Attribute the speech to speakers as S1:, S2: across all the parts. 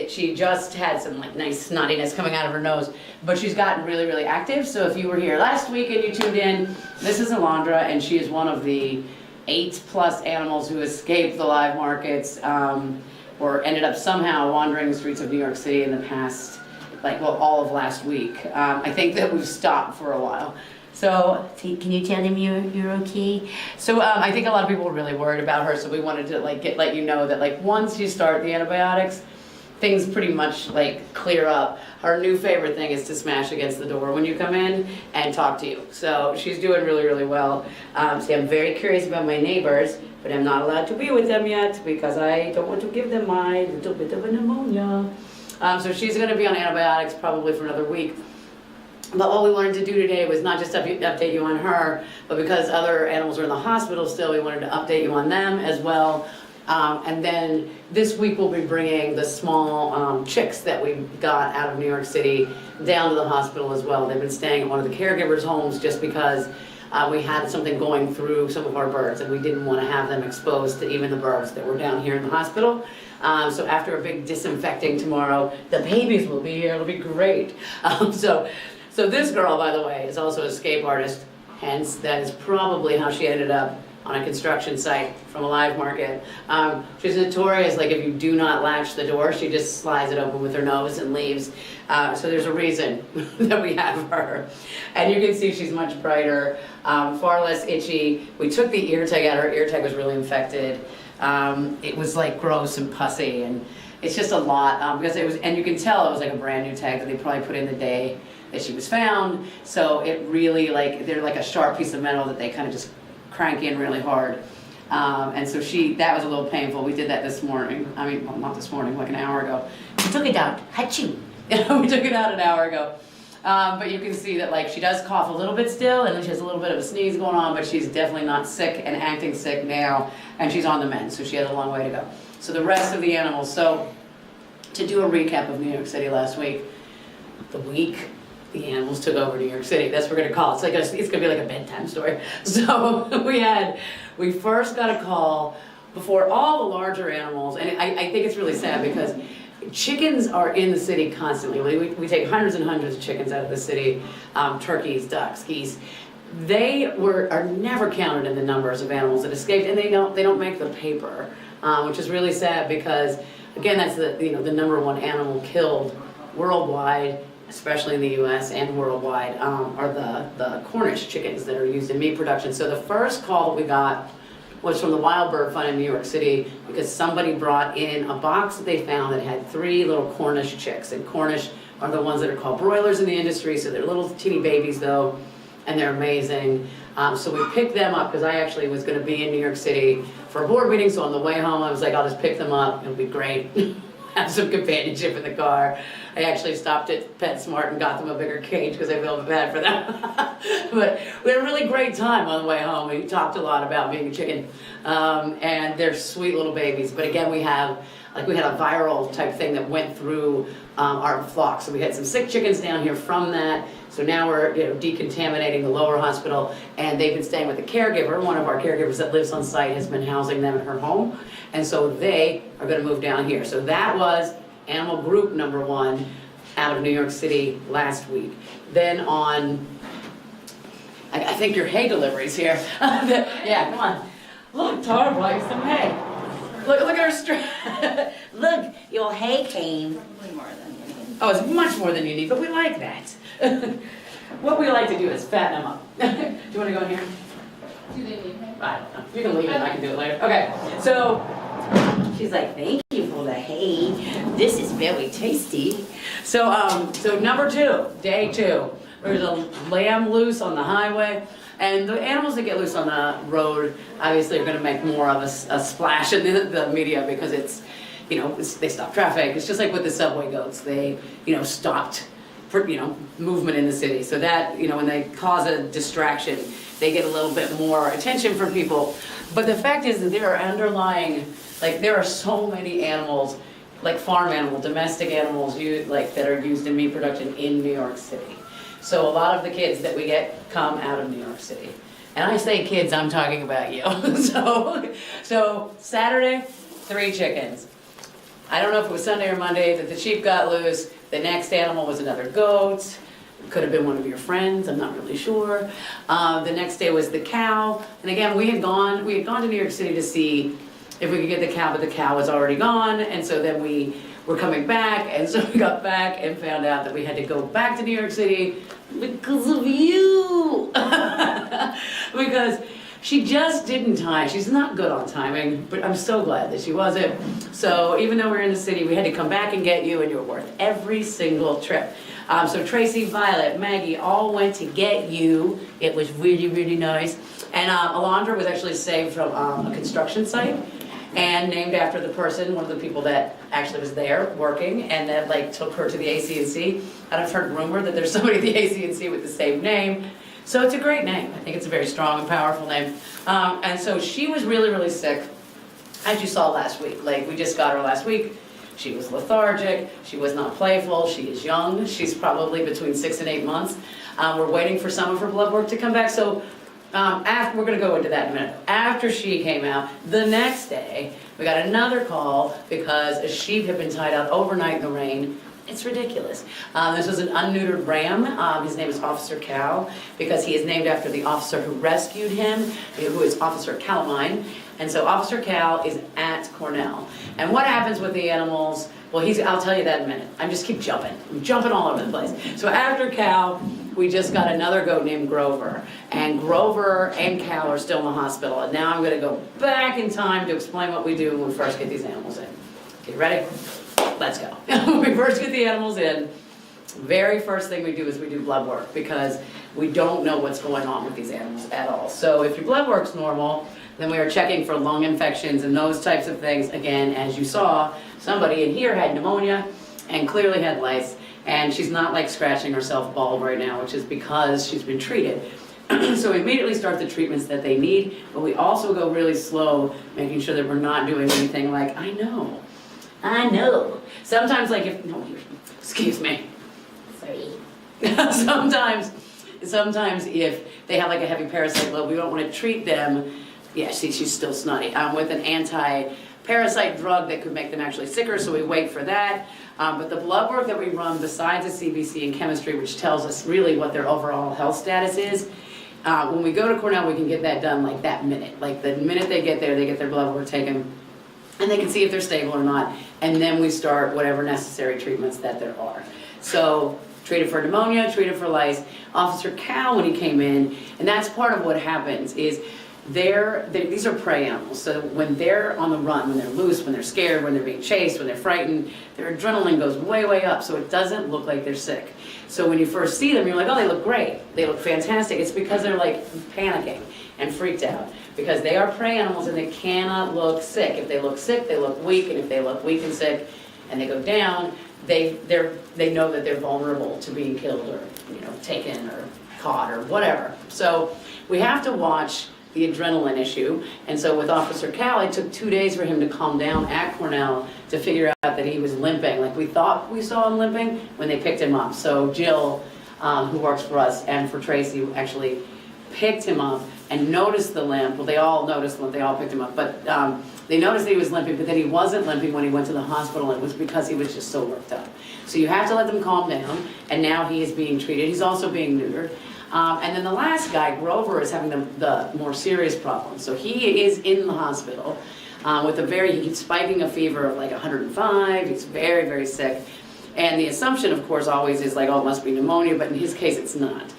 S1: She just had some like nice snottiness coming out of her nose, but she's gotten really, really active. So if you were here last week and you tuned in, this is Alondra, and she is one of the 8+ animals who escaped the live markets, or ended up somehow wandering the streets of New York City in the past, all of last week. I think that we've stopped for a while. So, can you tell them you're okay? So, I think a lot of people were really worried about her, so we wanted to let you know that once you start the antibiotics, things pretty much clear up. Her new favorite thing is to smash against the door when you come in and talk to you. So she's doing really, really well. See, I'm very curious about my neighbors, but I'm not allowed to be with them yet because I don't want to give them my little bit of a pneumonia. So she's going to be on antibiotics probably for another week. But what we wanted to do today was not just update you on her, but because other animals are in the hospital still, we wanted to update you on them as well. And then this week we'll be bringing the small chicks that we got out of New York City down to the hospital as well. They've been staying at one of the caregivers' homes just because we had something going through some of our birds and we didn't want to have them exposed to even the birds that were down here in the hospital. So after a big disinfecting tomorrow, the babies will be here. It'll be great. So this girl, by the way, is also an escape artist. Hence, that is probably how she ended up on a construction site from a live market. She's notorious, if you do not latch the door, she just slides it open with her nose and leaves. So there's a reason that we have her. And you can see she's much brighter, far less itchy. We took the ear tag out. Her ear tag was really infected. It was gross and pussy, and it's just a lot because it was, and you can tell it was a brand new tag that they probably put in the day that she was found. So it really they're like a sharp piece of metal that they kind of just crank in really hard. And so that was a little painful. We did that this morning. I mean, well, not this morning, an hour ago. We took it out, achoo. We took it out an hour ago. But you can see that she does cough a little bit still, and then she has a little bit of a sneeze going on, but she's definitely not sick and acting sick now, and she's on the mend, so she has a long way to go. So the rest of the animals, so to do a recap of New York City last week, the week the animals took over New York City. That's what we're gonna call it. It's gonna be like a bedtime story. So we first got a call before all the larger animals, and I think it's really sad because chickens are in the city constantly. We take hundreds and hundreds of chickens out of the city, turkeys, ducks, geese. They are never counted in the numbers of animals that escaped, and they don't make the paper, which is really sad because, again, that's the #1 animal killed worldwide, especially in the U.S. and worldwide, are the Cornish chickens that are used in meat production. So the first call that we got was from the Wild Bird Fund in New York City because somebody brought in a box that they found that had 3 little Cornish chicks. And Cornish are the ones that are called broilers in the industry, so they're little teeny babies though, and they're amazing. So we picked them up because I actually was going to be in New York City for a board meeting, so on the way home I was like, I'll just pick them up, it'll be great. Have some companionship in the car. I actually stopped at PetSmart and got them a bigger cage because I feel bad for them. But we had a really great time on the way home. We talked a lot about being a chicken, and they're sweet little babies. But again, we had a viral type thing that went through our flock. So we had some sick chickens down here from that. So now we're decontaminating the lower hospital, and they've been staying with the caregiver. One of our caregivers that lives on site has been housing them at her home, and so they are going to move down here. So that was animal group #1 out of New York City last week. Then on, I think your hay delivery's here. Yeah, come on. Look, Tara brought you some hay. Look at her Look, your hay came.
S2: Probably more than you need.
S1: Oh, it's much more than you need, but we like that. What we like to do is fatten them up. Do you want to go in here?
S2: Do they need hay?
S1: I don't know. You can leave it, I can do it later. Okay, so she's like, thank you for the hay. This is very tasty. So #2, day 2, there's a lamb loose on the highway. And the animals that get loose on the road obviously are going to make more of a splash in the media because it's, they stop traffic. It's just like with the subway goats. They, stopped for, movement in the city. So that, when they cause a distraction, they get a little bit more attention from people. But the fact is that there are underlying, there are so many animals, farm animals, domestic animals, that are used in meat production in New York City. So a lot of the kids that we get come out of New York City. And I say kids, I'm talking about you. So Saturday, 3 chickens. I don't know if it was Sunday or Monday that the sheep got loose. The next animal was another goat. Could have been one of your friends, I'm not really sure. The next day was the cow. And again, we had gone to New York City to see if we could get the cow, but the cow was already gone. And so then we were coming back, and so we got back and found out that we had to go back to New York City because of you. Because she just didn't time. She's not good on timing, but I'm so glad that she wasn't. So even though we're in the city, we had to come back and get you, and you're worth every single trip. So Tracy, Violet, Maggie all went to get you. It was really, really nice. And Alondra was actually saved from a construction site and named after the person, one of the people that actually was there working and that like took her to the AC&C. And I've heard rumor that there's somebody at the AC&C with the same name. So it's a great name. I think it's a very strong and powerful name. And so she was really, really sick, as you saw last week. Like we just got her last week. She was lethargic, she was not playful, she is young, she's probably between 6 and 8 months. We're waiting for some of her blood work to come back, so we're gonna go into that in a minute. After she came out, the next day, we got another call because a sheep had been tied out overnight in the rain. It's ridiculous. This was an unneutered ram. His name is Officer Cal because he is named after the officer who rescued him, who is Officer Calamine. And so Officer Cal is at Cornell. And what happens with the animals, well, I'll tell you that in a minute. I'm jumping all over the place. So after Cal, we just got another goat named Grover. And Grover and Cal are still in the hospital. And now I'm gonna go back in time to explain what we do when we first get these animals in. Okay, ready? Let's go. When we first get the animals in, very first thing we do is we do blood work because we don't know what's going on with these animals at all. So if your blood work's normal, then we are checking for lung infections and those types of things. Again, as you saw, somebody in here had pneumonia and clearly had lice, and she's not like scratching herself bald right now, which is because she's been treated. So we immediately start the treatments that they need, but we also go really slow, making sure that we're not doing anything like, I know. Sometimes excuse me.
S2: Sorry.
S1: Sometimes if they have like a heavy parasite load, we don't want to treat them. Yeah, she's still snotty. With an anti-parasite drug that could make them actually sicker, so we wait for that. But the blood work that we run, besides the CBC and chemistry, which tells us really what their overall health status is, when we go to Cornell, we can get that done like that minute. Like the minute they get there, they get their blood work taken, and they can see if they're stable or not, and then we start whatever necessary treatments that there are. So, treated for pneumonia, treated for lice. Officer Cal, when he came in, and that's part of what happens, is these are prey animals, so when they're on the run, when they're loose, when they're scared, when they're being chased, when they're frightened, their adrenaline goes way, way up, so it doesn't look like they're sick. So when you first see them, you're like, oh, they look great, they look fantastic. It's because they're like panicking and freaked out, because they are prey animals and they cannot look sick. If they look sick, they look weak, and if they look weak and sick and they go down, they know that they're vulnerable to being killed or taken or caught or whatever. So we have to watch the adrenaline issue. And so with Officer Cal, it took 2 days for him to calm down at Cornell to figure out that he was limping. Like we thought we saw him limping when they picked him up. So Jill, who works for us, and for Tracy, actually picked him up and noticed the limp. Well, they all noticed the limp, they all picked him up, but they noticed that he was limping, but then he wasn't limping when he went to the hospital, and it was because he was just so worked up. So you have to let them calm down, and now he is being treated. He's also being neutered. And then the last guy, Grover, is having the more serious problem. So he is in the hospital with he's spiking a fever of like 105, he's very, very sick. And the assumption, of course, always is like, oh, it must be pneumonia, but in his case, it's not.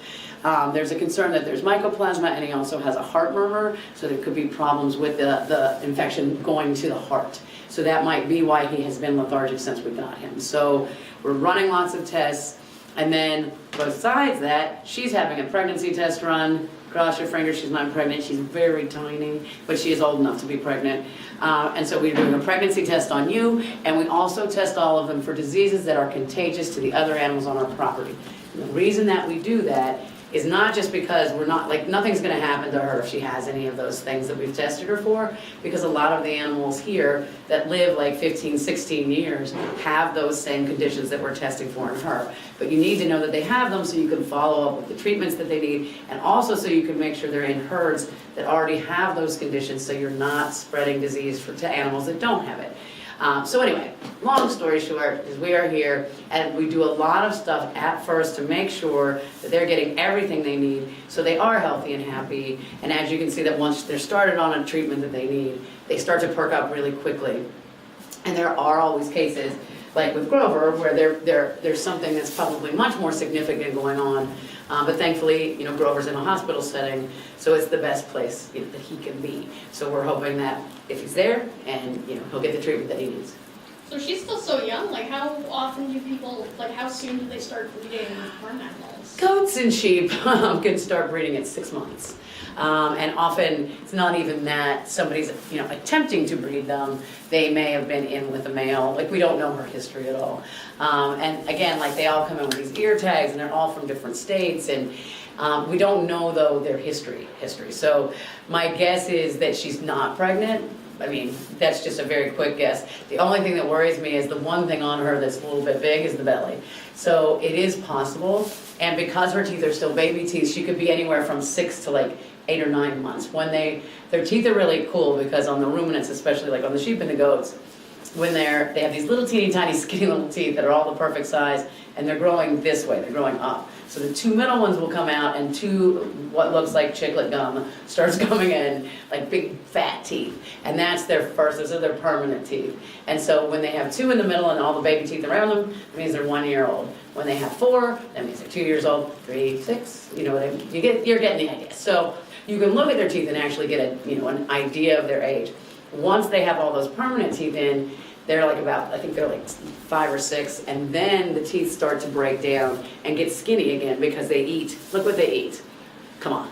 S1: There's a concern that there's mycoplasma, and he also has a heart murmur, so there could be problems with the infection going to the heart. So that might be why he has been lethargic since we got him. So we're running lots of tests, and then besides that, she's having a pregnancy test run. Cross your fingers, she's not pregnant. She's very tiny, but she is old enough to be pregnant. And so we're doing a pregnancy test on you, and we also test all of them for diseases that are contagious to the other animals on our property. And the reason that we do that is not just because we're not, like, nothing's gonna happen to her if she has any of those things that we've tested her for, because a lot of the animals here that live like 15, 16 years have those same conditions that we're testing for in her. But you need to know that they have them so you can follow up with the treatments that they need, and also so you can make sure they're in herds that already have those conditions, so you're not spreading disease to animals that don't have it. So anyway, long story short, is we are here and we do a lot of stuff at first to make sure that they're getting everything they need so they are healthy and happy. And as you can see that once they're started on a treatment that they need, they start to perk up really quickly. And there are always cases, like with Grover, where there's something that's probably much more significant going on. But thankfully, Grover's in a hospital setting, so it's the best place that he can be. So we're hoping that if he's there, and he'll get the treatment that he needs.
S3: So she's still so young, like how often do people, like how soon do they start breeding farm animals?
S1: Goats and sheep can start breeding at 6 months. And often, it's not even that somebody's, attempting to breed them. They may have been in with a male, like we don't know her history at all. And again, like they all come in with these ear tags and they're all from different states and we don't know though their history. So my guess is that she's not pregnant. I mean, that's just a very quick guess. The only thing that worries me is the one thing on her that's a little bit big is the belly. So it is possible, and because her teeth are still baby teeth, she could be anywhere from 6 to like 8 or 9 months. When their teeth are really cool because on the ruminants, especially like on the sheep and the goats, when they have these little teeny tiny skinny little teeth that are all the perfect size and they're growing this way, they're growing up. So the 2 middle ones will come out and 2 what looks like chiclet gum starts coming in, like big fat teeth. And that's those are their permanent teeth. And so when they have 2 in the middle and all the baby teeth around them, it means they're 1 year old. When they have 4, that means they're 2 years old, 3, 6, what I mean? You're getting the idea. So you can look at their teeth and actually get an idea of their age. Once they have all those permanent teeth in, they're like I think they're like 5 or 6, and then the teeth start to break down and get skinny again because they eat. Look what they eat. Come on,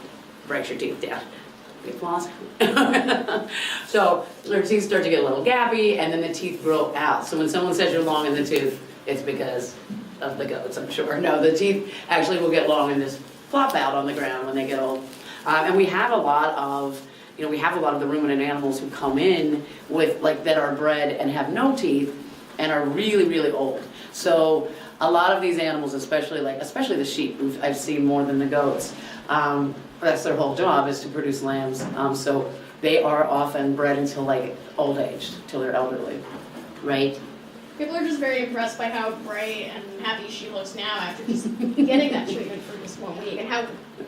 S1: breaks your teeth down. Big flaws. So their teeth start to get a little gappy, and then the teeth grow out. So when someone says you're long in the tooth, it's because of the goats, I'm sure. No, the teeth actually will get long and just plop out on the ground when they get old. And we have a lot of the ruminant animals who come in with that are bred and have no teeth and are really, really old. So a lot of these animals, especially the sheep, I've seen more than the goats. That's their whole job is to produce lambs. So they are often bred until old age, till they're elderly, right?
S3: People are just very impressed by how bright and happy she looks now after just getting that treatment for just 1 week and how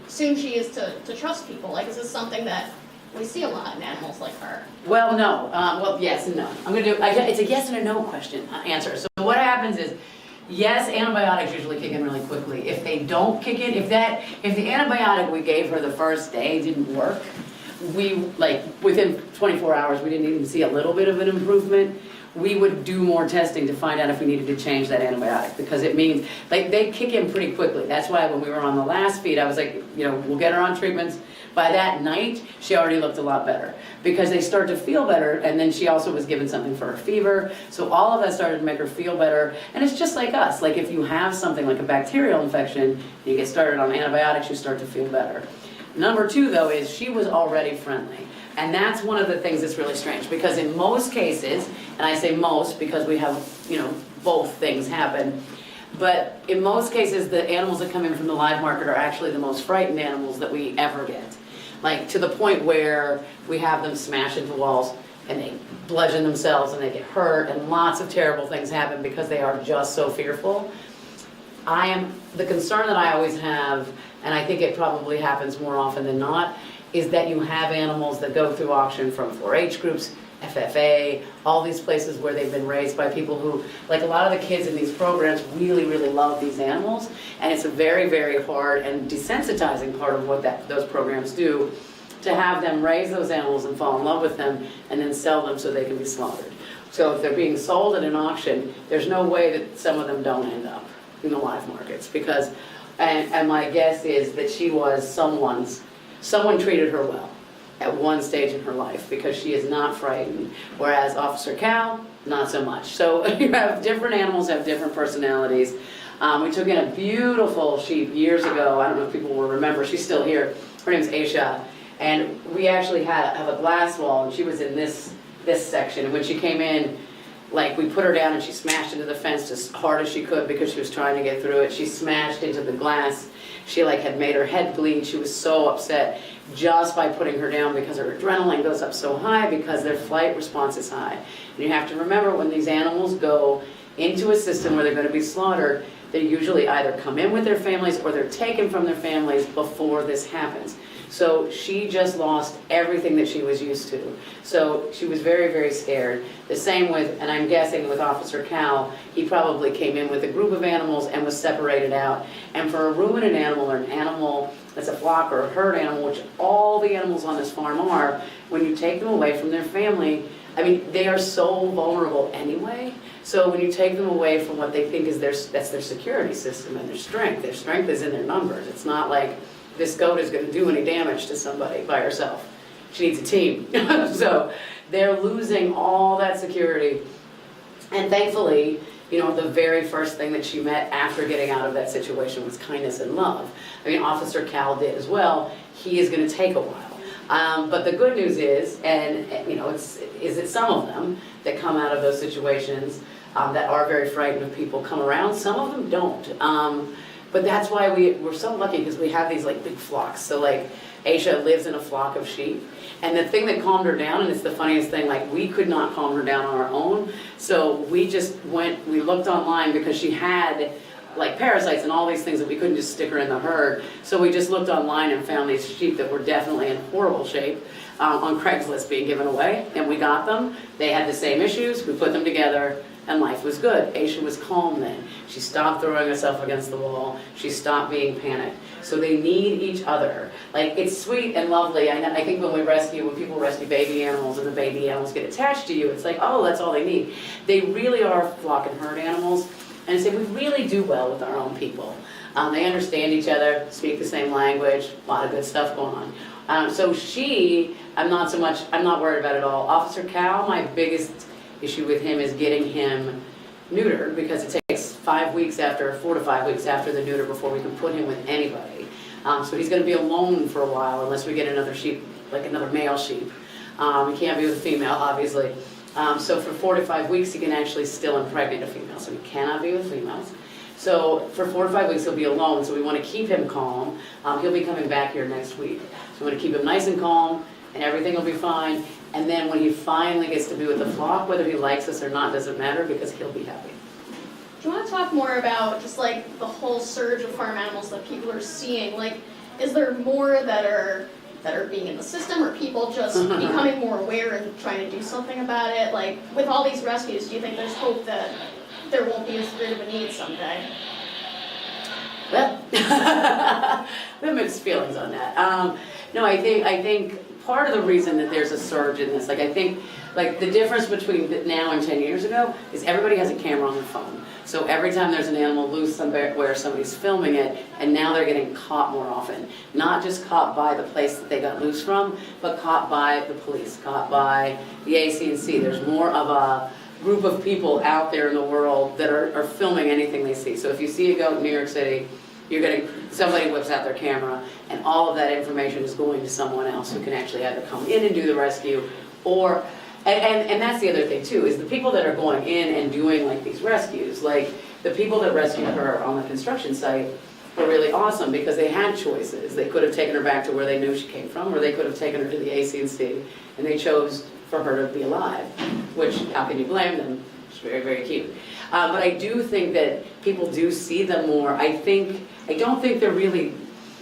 S3: soon she is to trust people. Like, is this something that we see a lot in animals like her?
S1: Well, no. Well, yes and no. It's a yes and a no answer. So what happens is, yes, antibiotics usually kick in really quickly. If they don't kick in, if the antibiotic we gave her the first day didn't work, within 24 hours we didn't even see a little bit of an improvement, we would do more testing to find out if we needed to change that antibiotic, because it means they kick in pretty quickly. That's why when we were on the last feed, I was like, we'll get her on treatments. By that night, she already looked a lot better because they start to feel better, and then she also was given something for her fever. So all of that started to make her feel better, and it's just like us. Like if you have something like a bacterial infection, you get started on antibiotics, you start to feel better. Number 2, though, is she was already friendly. And that's one of the things that's really strange, because in most cases, and I say most because we have, both things happen, but in most cases, the animals that come in from the live market are actually the most frightened animals that we ever get. Like to the point where we have them smash into walls and they bludgeon themselves and they get hurt and lots of terrible things happen because they are just so fearful. The concern that I always have, and I think it probably happens more often than not, is that you have animals that go through auction from 4-H groups, FFA, all these places where they've been raised by people who, like a lot of the kids in these programs really, really love these animals, and it's a very, very hard and desensitizing part of what those programs do, to have them raise those animals and fall in love with them and then sell them so they can be slaughtered. So if they're being sold at an auction, there's no way that some of them don't end up in the live markets, because, and my guess is that someone treated her well at one stage in her life, because she is not frightened, whereas Officer Cal, not so much. So you have different animals have different personalities. We took in a beautiful sheep years ago. I don't know if people will remember. She's still here. Her name's Aisha, and we actually have a glass wall, and she was in this section. And when she came in, like, we put her down and she smashed into the fence as hard as she could because she was trying to get through it. She smashed into the glass. She like had made her head bleed. She was so upset just by putting her down because her adrenaline goes up so high because their flight response is high. And you have to remember, when these animals go into a system where they're going to be slaughtered, they usually either come in with their families or they're taken from their families before this happens. So she just lost everything that she was used to. So she was very, very scared. The same with, and I'm guessing with Officer Cal, he probably came in with a group of animals and was separated out. And for a ruminant animal, or an animal that's a flock or a herd animal, which all the animals on this farm are, when you take them away from their family, I mean, they are so vulnerable anyway. So when you take them away from what they think is that's their security system and their strength is in their numbers. It's not like this goat is going to do any damage to somebody by herself. She needs a team. So they're losing all that security. And thankfully, you know, the very first thing that she met after getting out of that situation was kindness and love. I mean, Officer Cal did as well. He is going to take a while. But the good news is, and you know, is that some of them that come out of those situations that are very frightened of people come around. Some of them don't. But that's why we're so lucky, because we have these like big flocks. So like Aisha lives in a flock of sheep. And the thing that calmed her down, and it's the funniest thing, like we could not calm her down on our own. So we just we looked online because she had like parasites and all these things that we couldn't just stick her in the herd. So we just looked online and found these sheep that were definitely in horrible shape on Craigslist being given away. And we got them. They had the same issues. We put them together. And life was good. Aisha was calm then. She stopped throwing herself against the wall. She stopped being panicked. So they need each other. Like, it's sweet and lovely. I think when people rescue baby animals and the baby animals get attached to you, it's like, oh, that's all they need. They really are flock and herd animals. And I say we really do well with our own people. They understand each other, speak the same language, a lot of good stuff going on. So I'm not worried about it at all. Officer Cal, my biggest issue with him is getting him neutered, because it takes 4 to 5 weeks after the neuter before we can put him with anybody. So he's going to be alone for a while unless we get another sheep, like another male sheep. He can't be with a female, obviously. So for 4 to 5 weeks he can actually still impregnate a female, so he cannot be with females. So for 4 to 5 weeks he'll be alone, so we want to keep him calm. He'll be coming back here next week. So we want to keep him nice and calm, and everything will be fine. And then when he finally gets to be with the flock, whether he likes us or not doesn't matter, because he'll be happy.
S3: Do you want to talk more about just like the whole surge of farm animals that people are seeing? Like, is there more that are being in the system, or people just becoming more aware and trying to do something about it? Like, with all these rescues, do you think there's hope that there won't be as great of a need someday?
S1: Well, we have mixed feelings on that. No, I think part of the reason that there's a surge in this, like I think, like the difference between now and 10 years ago is everybody has a camera on their phone. So every time there's an animal loose somewhere, somebody's filming it, and now they're getting caught more often. Not just caught by the place that they got loose from, but caught by the police, caught by the AC&C. There's more of a group of people out there in the world that are filming anything they see. So if you see a goat in New York City, somebody whips out their camera, and all of that information is going to someone else who can actually either come in and do the rescue, or, and that's the other thing too, is the people that are going in and doing like these rescues, like the people that rescued her on the construction site were really awesome, because they had choices. They could have taken her back to where they knew she came from, or they could have taken her to the AC&C, and they chose for her to be alive, which, how can you blame them? It's very, very cute. But I do think that people do see them more. I don't think they're really,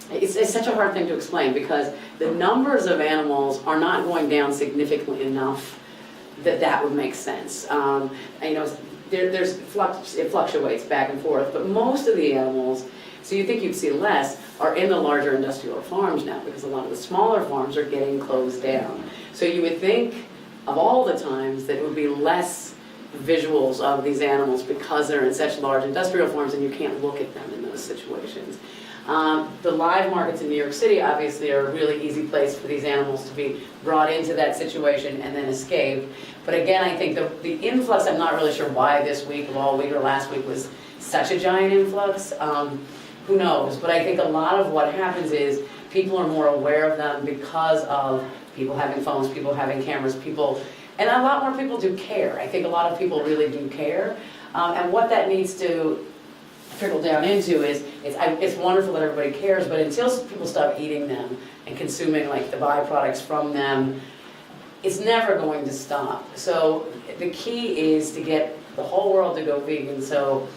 S1: it's such a hard thing to explain, because the numbers of animals are not going down significantly enough that would make sense. You know, it fluctuates back and forth, but most of the animals, so you think you'd see less, are in the larger industrial farms now, because a lot of the smaller farms are getting closed down. So you would think of all the times that it would be less visuals of these animals, because they're in such large industrial farms and you can't look at them in those situations. The live markets in New York City obviously are a really easy place for these animals to be brought into that situation and then escape. But again, I think the influx, I'm not really sure why this week of all week or last week was such a giant influx. Who knows? But I think a lot of what happens is people are more aware of them because of people having phones, people having cameras, people. And a lot more people do care. I think a lot of people really do care. And what that needs to trickle down into is, it's wonderful that everybody cares, but until people stop eating them and consuming like the byproducts from them, it's never going to stop. So the key is to get the whole world to go vegan. So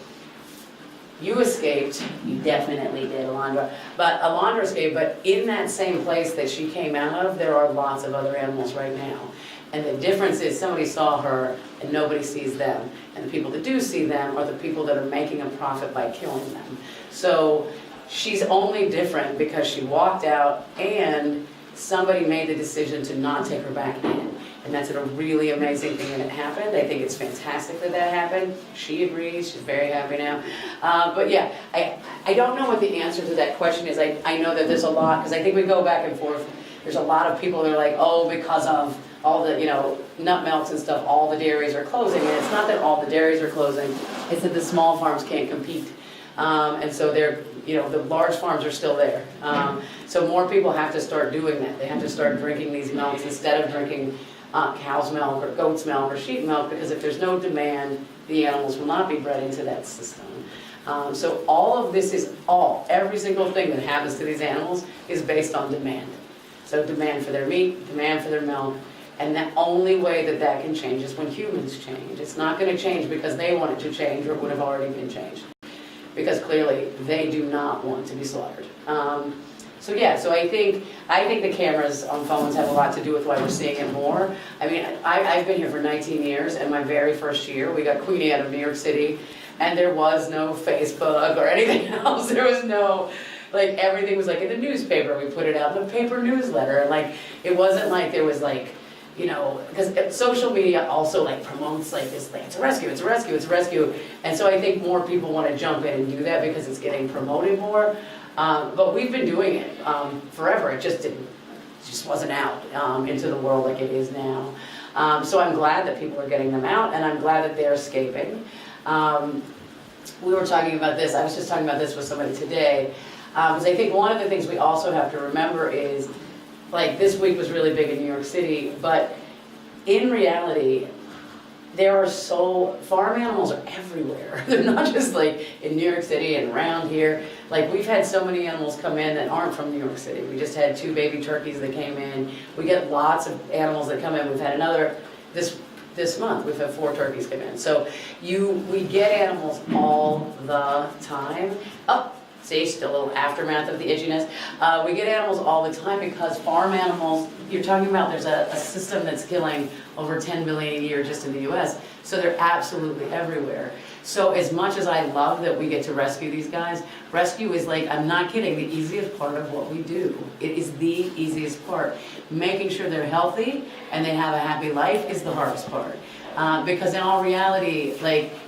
S1: you escaped, you definitely did, Alondra, but Alondra escaped, but in that same place that she came out of, there are lots of other animals right now. And the difference is somebody saw her and nobody sees them. And the people that do see them are the people that are making a profit by killing them. So she's only different because she walked out and somebody made the decision to not take her back in. And that's a really amazing thing that it happened. I think it's fantastic that that happened. She agrees, she's very happy now. But yeah, I don't know what the answer to that question is. I know that there's a lot, because I think we go back and forth. There's a lot of people that are like, oh, because of all the, nut melts and stuff, all the dairies are closing. And it's not that all the dairies are closing, it's that the small farms can't compete. And so they're, the large farms are still there. So more people have to start doing that. They have to start drinking these milks instead of drinking cow's milk or goat's milk or sheep milk, because if there's no demand, the animals will not be bred into that system. So all of this is every single thing that happens to these animals is based on demand. So demand for their meat, demand for their milk, and the only way that that can change is when humans change. It's not going to change because they want it to change or it would have already been changed. Because clearly they do not want to be slaughtered. So I think the cameras on phones have a lot to do with why we're seeing it more. I mean, I've been here for 19 years, and my very first year, we got Queenie out of New York City, and there was no Facebook or anything else. There was no, everything was in the newspaper. We put it out in the paper newsletter, and it wasn't like there was because social media also promotes this thing, it's a rescue, it's a rescue, it's a rescue. And so I think more people want to jump in and do that because it's getting promoted more. But we've been doing it forever. It just wasn't out into the world like it is now. So I'm glad that people are getting them out, and I'm glad that they're escaping. We were talking about this, I was just talking about this with somebody today, because I think one of the things we also have to remember is, this week was really big in New York City, but in reality, farm animals are everywhere. They're not just in New York City and around here. We've had so many animals come in that aren't from New York City. We just had 2 baby turkeys that came in. We get lots of animals that come in. We've had another, this month, we've had 4 turkeys come in. So we get animals all the time. See, still a little aftermath of the itchiness. We get animals all the time because farm animals, you're talking about there's a system that's killing over 10 million a year just in the US, so they're absolutely everywhere. So as much as I love that we get to rescue these guys, rescue is I'm not kidding, the easiest part of what we do. It is the easiest part. Making sure they're healthy and they have a happy life is the hardest part. Because in all reality,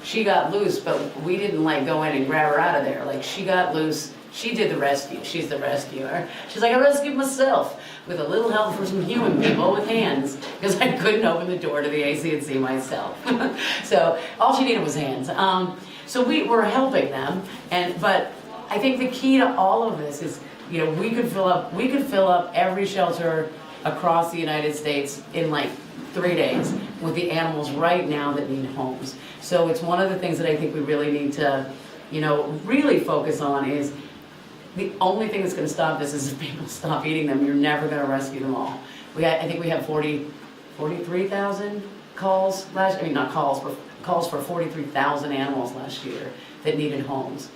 S1: she got loose, but we didn't go in and grab her out of there. She got loose, she did the rescue, she's the rescuer. She's I rescued myself with a little help from some human people with hands, because I couldn't open the door to the AC&C myself. So all she needed was hands. So we're helping them, but I think the key to all of this is, we could fill up every shelter across the United States in 3 days with the animals right now that need homes. So it's one of the things that I think we really need to, really focus on is the only thing that's going to stop this is if people stop eating them. You're never going to rescue them all. I think we had 43,000 calls not calls, but calls for 43,000 animals last year that needed homes.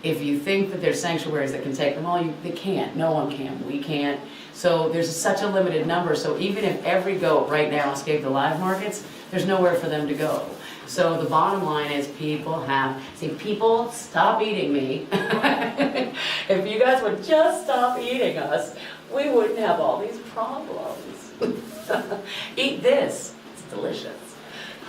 S1: If you think that there's sanctuaries that can take them all, they can't. No one can. We can't. So there's such a limited number. So even if every goat right now escaped the live markets, there's nowhere for them to go. So the bottom line is people stop eating me. If you guys would just stop eating us, we wouldn't have all these problems. Eat this. It's delicious.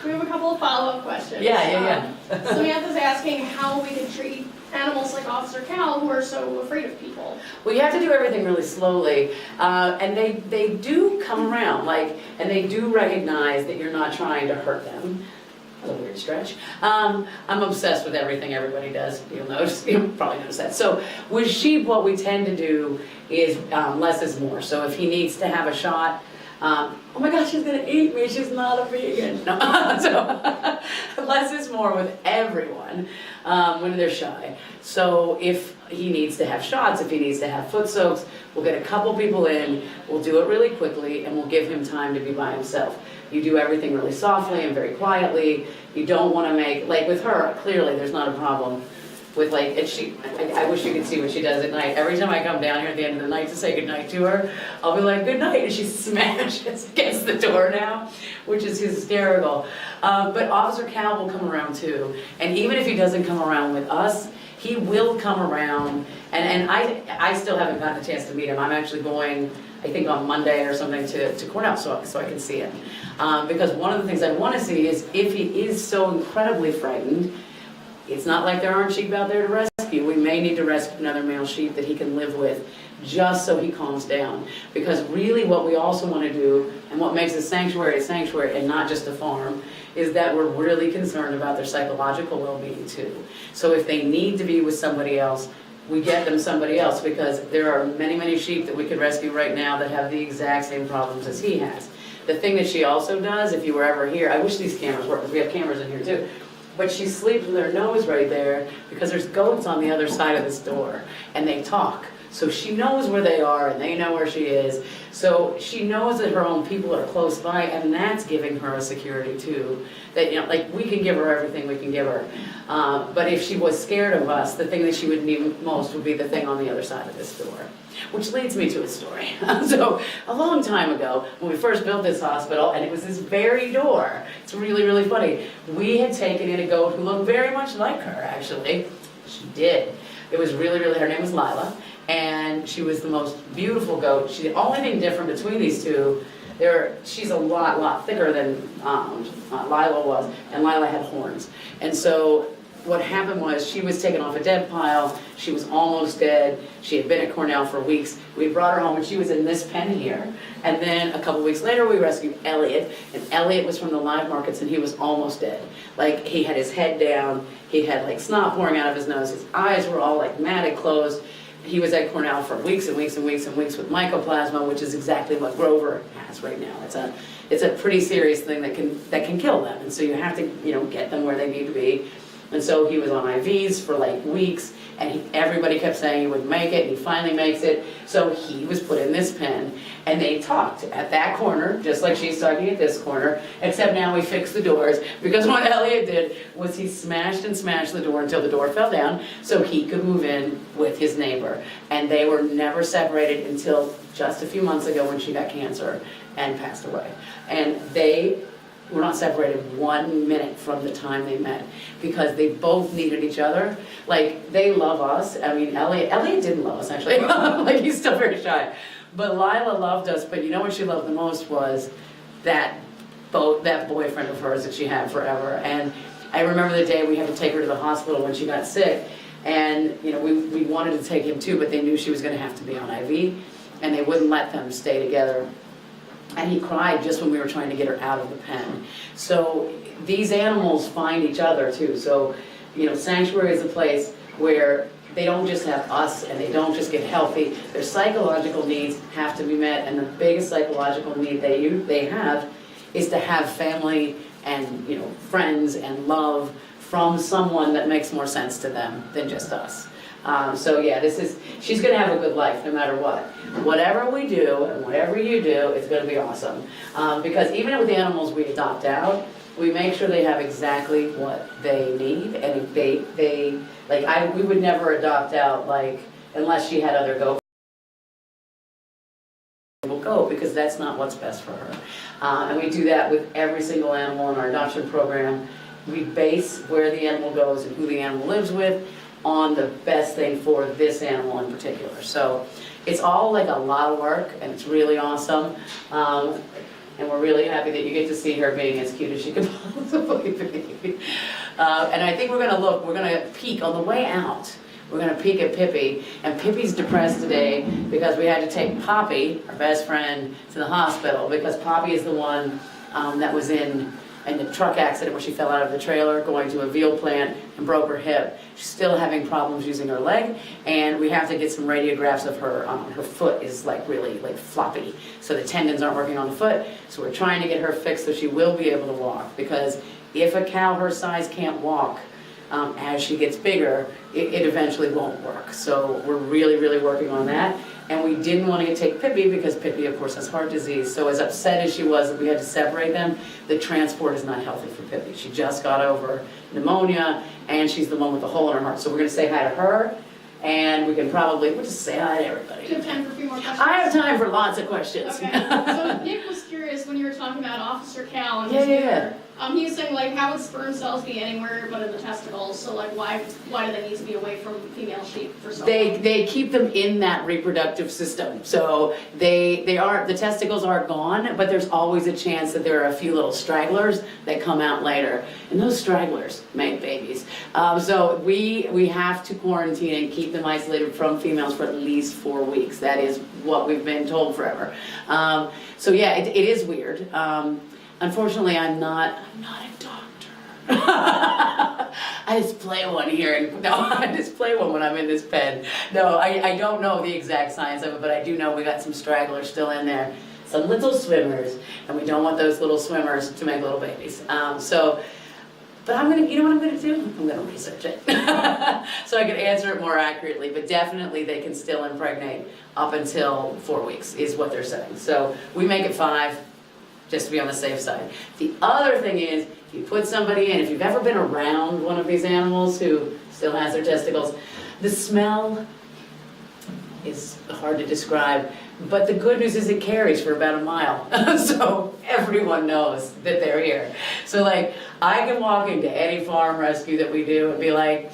S3: We have a couple of follow-up questions.
S1: Yeah.
S3: Samantha's asking how we can treat animals like Officer Cal who are so afraid of people.
S1: Well, you have to do everything really slowly, and they do come around, and they do recognize that you're not trying to hurt them. That's a weird stretch. I'm obsessed with everything everybody does. You'll probably notice that. So with sheep, what we tend to do is less is more. So if he needs to have a shot, Oh my gosh, she's gonna eat me, she's not a vegan. No. So less is more with everyone when they're shy. So if he needs to have shots, if he needs to have foot soaks, we'll get a couple people in, we'll do it really quickly, and we'll give him time to be by himself. You do everything really softly and very quietly. You don't want to make, like with her, clearly there's not a problem with like, and I wish you could see what she does at night. Every time I come down here at the end of the night to say goodnight to her, I'll be like, good night, and she smashes against the door now, which is hysterical. But Officer Cal will come around too, and even if he doesn't come around with us, he will come around, and I still haven't gotten a chance to meet him. I'm actually going, I think on Monday or something to Cornell so I can see him. Because one of the things I want to see is if he is so incredibly frightened, it's not like there aren't sheep out there to rescue. We may need to rescue another male sheep that he can live with just so he calms down. Because really what we also want to do, and what makes a sanctuary and not just a farm, is that we're really concerned about their psychological well-being too. So if they need to be with somebody else, we get them somebody else, because there are many, many sheep that we could rescue right now that have the exact same problems as he has. The thing that she also does, if you were ever here, I wish these cameras worked, because we have cameras in here too, but she sleeps with her nose right there because there's goats on the other side of this door, and they talk. So she knows where they are, and they know where she is. So she knows that her own people are close by, and that's giving her a security too. That, you know, like we can give her everything we can give her. But if she was scared of us, the thing that she would need most would be the thing on the other side of this door. Which leads me to a story. So a long time ago, when we first built this hospital, and it was this very door, it's really, really funny. We had taken in a goat who looked very much like her, actually. She did. It was really, really, her name was Lila. And she was the most beautiful goat. The only thing different between these two, she's a lot thicker than Lila was, and Lila had horns. And so what happened was she was taken off a dead pile, she was almost dead, she had been at Cornell for weeks, we brought her home and she was in this pen here. And then a couple weeks later we rescued Elliot, and Elliot was from the live markets and he was almost dead. Like he had his head down, he had like snot pouring out of his nose, his eyes were all like matted closed. He was at Cornell for weeks and weeks and weeks and weeks with mycoplasma, which is exactly what Grover has right now. It's a pretty serious thing that can kill them, and so you have to, you know, get them where they need to be. And so he was on IVs for like weeks, and everybody kept saying he wouldn't make it, and he finally makes it. So he was put in this pen, and they talked at that corner, just like she's talking at this corner, except now we fixed the doors, because what Elliot did was he smashed and smashed the door until the door fell down, so he could move in with his neighbor. And they were never separated until just a few months ago when she got cancer and passed away. And they were not separated 1 minute from the time they met, because they both needed each other. Like, they love us. I mean, Elliot didn't love us, actually. Like, he's still very shy. But Lila loved us, but you know what she loved the most was that boyfriend of hers that she had forever. And I remember the day we had to take her to the hospital when she got sick, and you know, we wanted to take him too, but they knew she was gonna have to be on IV, and they wouldn't let them stay together. And he cried just when we were trying to get her out of the pen. So these animals find each other too. So, you know, Sanctuary is a place where they don't just have us and they don't just get healthy. Their psychological needs have to be met, and the biggest psychological need they have is to have family and, you know, friends and love from someone that makes more sense to them than just us. So yeah, she's gonna have a good life no matter what. Whatever we do and whatever you do, it's gonna be awesome. Because even with the animals we adopt out, we make sure they have exactly what they need, and if we would never adopt out, like, unless she had other goats. Will go, because that's not what's best for her. And we do that with every single animal in our adoption program. We base where the animal goes and who the animal lives with on the best thing for this animal in particular. So it's all like a lot of work, and it's really awesome. And we're really happy that you get to see her being as cute as she could possibly be. And I think we're gonna peek on the way out. We're gonna peek at Pippi, and Pippi's depressed today because we had to take Poppy, our best friend, to the hospital, because Poppy is the one that was in and the truck accident where she fell out of the trailer going to a veal plant and broke her hip. She's still having problems using her leg, and we have to get some radiographs of her. Her foot is like really like floppy, so the tendons aren't working on the foot. So we're trying to get her fixed so she will be able to walk, because if a cow her size can't walk, as she gets bigger, it eventually won't work. So we're really, really working on that. And we didn't want to take Pippi because Pippi, of course, has heart disease. So as upset as she was that we had to separate them, the transport is not healthy for Pippi. She just got over pneumonia, and she's the one with the hole in her heart. So we're going to say hi to her, and we'll just say hi to everybody.
S3: Do you have time for a few more questions?
S1: I have time for lots of questions.
S3: Okay, so Nick was curious when you were talking about Officer Cal and his
S1: Yeah.
S3: liver. He was saying, like, how would sperm cells be anywhere but in the testicles? So, like, why do they need to be away from female sheep for so long?
S1: They keep them in that reproductive system. So the testicles are gone, but there's always a chance that there are a few little stragglers that come out later. And those stragglers make babies. So we have to quarantine and keep them isolated from females for at least 4 weeks. That is what we've been told forever. So yeah, it is weird. Unfortunately, I'm not a doctor. I just play one here. I just play one when I'm in this pen. No, I don't know the exact science of it, but I do know we got some stragglers still in there. Some little swimmers, and we don't want those little swimmers to make little babies. But you know what I'm gonna do? I'm gonna research it. So I can answer it more accurately, but definitely they can still impregnate up until 4 weeks is what they're saying. So we make it 5. Just to be on the safe side. The other thing is, if you put somebody in, if you've ever been around one of these animals who still has their testicles, the smell is hard to describe, but the good news is it carries for about a mile. So everyone knows that they're here. So like, I can walk into any farm rescue that we do and be like,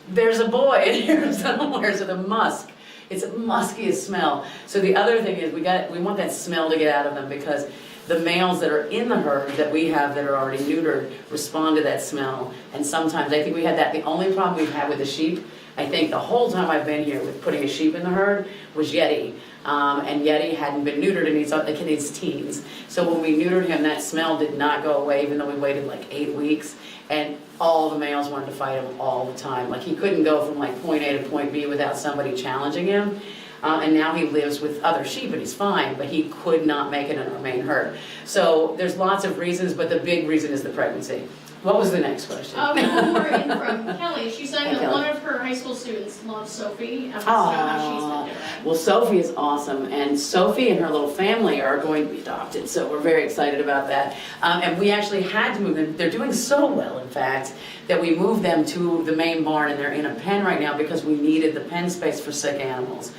S1: there's a boy in here somewhere, so the musk. It's a muskiest smell. So the other thing is we want that smell to get out of them, because the males that are in the herd that we have that are already neutered respond to that smell. And sometimes, I think we had that, the only problem we've had with the sheep, I think the whole time I've been here with putting a sheep in the herd, was Yeti. And Yeti hadn't been neutered and he's in his teens. So when we neutered him, that smell did not go away, even though we waited like 8 weeks. And all the males wanted to fight him all the time. Like he couldn't go from like point A to point B without somebody challenging him. And now he lives with other sheep and he's fine, but he could not make it in our main herd. So there's lots of reasons, but the big reason is the pregnancy. What was the next question?
S3: We have one more in from Kelly. She's saying that
S1: Kelly.
S3: one of her high school students loves Sophie. And wants to know how she's been doing.
S1: Well, Sophie is awesome, and Sophie and her little family are going to be adopted, so we're very excited about that. And we actually had to move them. They're doing so well, in fact, that we moved them to the main barn, and they're in a pen right now because we needed the pen space for sick animals.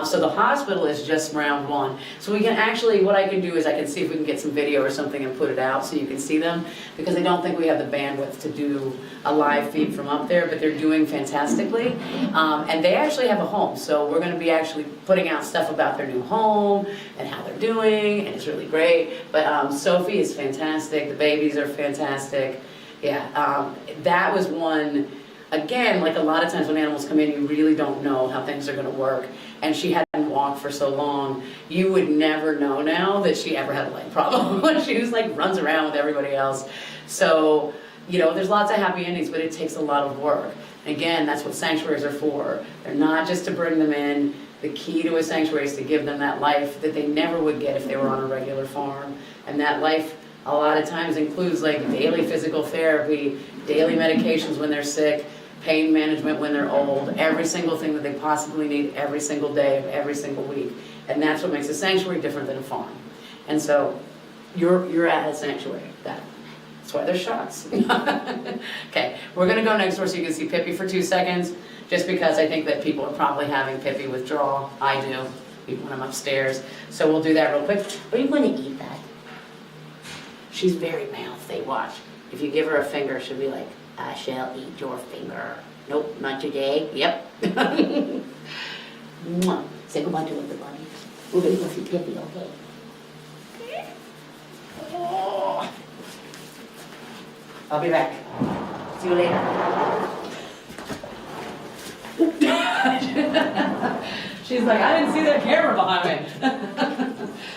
S1: So the hospital is just round 1. So we can actually, what I can do is I can see if we can get some video or something and put it out so you can see them, because I don't think we have the bandwidth to do a live feed from up there, but they're doing fantastically. And they actually have a home, so we're going to be actually putting out stuff about their new home and how they're doing, and it's really great. But Sophie is fantastic, the babies are fantastic. Yeah, that was one, again, like a lot of times when animals come in, you really don't know how things are going to work. And she hadn't walked for so long, you would never know now that she ever had a leg problem. She was like, runs around with everybody else. So, you know, there's lots of happy endings, but it takes a lot of work. Again, that's what sanctuaries are for. They're not just to bring them in. The key to a sanctuary is to give them that life that they never would get if they were on a regular farm. And that life a lot of times includes like daily physical therapy, daily medications when they're sick, pain management when they're old, every single thing that they possibly need every single day of every single week. And that's what makes a sanctuary different than a farm. And so you're at a sanctuary. That's why there's shots. Okay, we're gonna go next door so you can see Pippi for 2 seconds, just because I think that people are probably having Pippi withdrawal. I do, even when I'm upstairs. So we'll do that real quick. Are you going to eat that? She's very mouthy, watch. If you give her a finger, she'll be like, I shall eat your finger. Nope, not today. Yep. Mwah. Say goodbye to everybody. We're gonna go see Pippi, okay? Oh. I'll be back. See you later. She's like, I didn't see that camera behind me.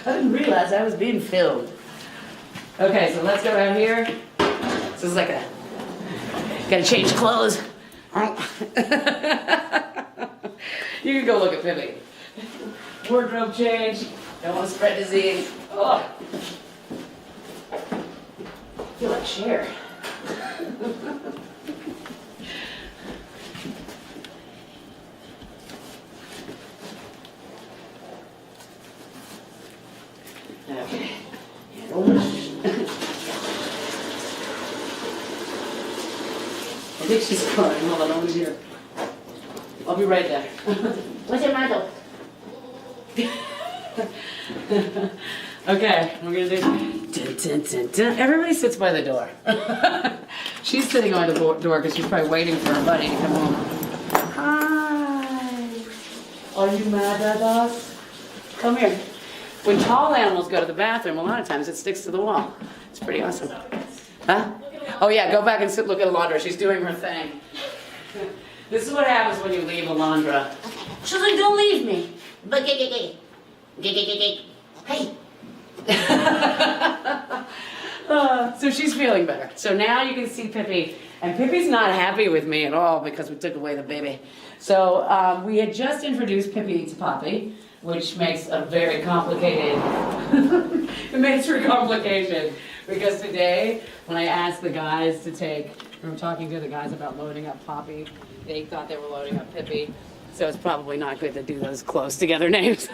S1: I didn't realize I was being filmed. Okay, so let's go out here. This is like a, gotta change clothes. You can go look at Pippi. Wardrobe change. Don't want to spread disease. Oh. I feel like Cher. Okay. I think she's crying. Hold on, I'm here. I'll be right there.
S2: What's your motto?
S1: Okay, we're gonna do. Dun, dun, dun, dun. Everybody sits by the door. She's sitting by the door because she's probably waiting for her buddy to come home. Hi. Are you mad at us? Come here. When tall animals go to the bathroom, a lot of times it sticks to the wall. It's pretty awesome. Huh? Oh yeah, go back and sit, look at Alondra. She's doing her thing. This is what happens when you leave Alondra.
S2: She's like, don't leave me. But gay. Hey.
S1: So she's feeling better. So now you can see Pippi, and Pippi's not happy with me at all because we took away the baby. So we had just introduced Pippi to Poppy, which makes a very complicated, it makes for complication because today when I asked the guys to take, we were talking to the guys about loading up Poppy, they thought they were loading up Pippi. So it's probably not good to do those close together names.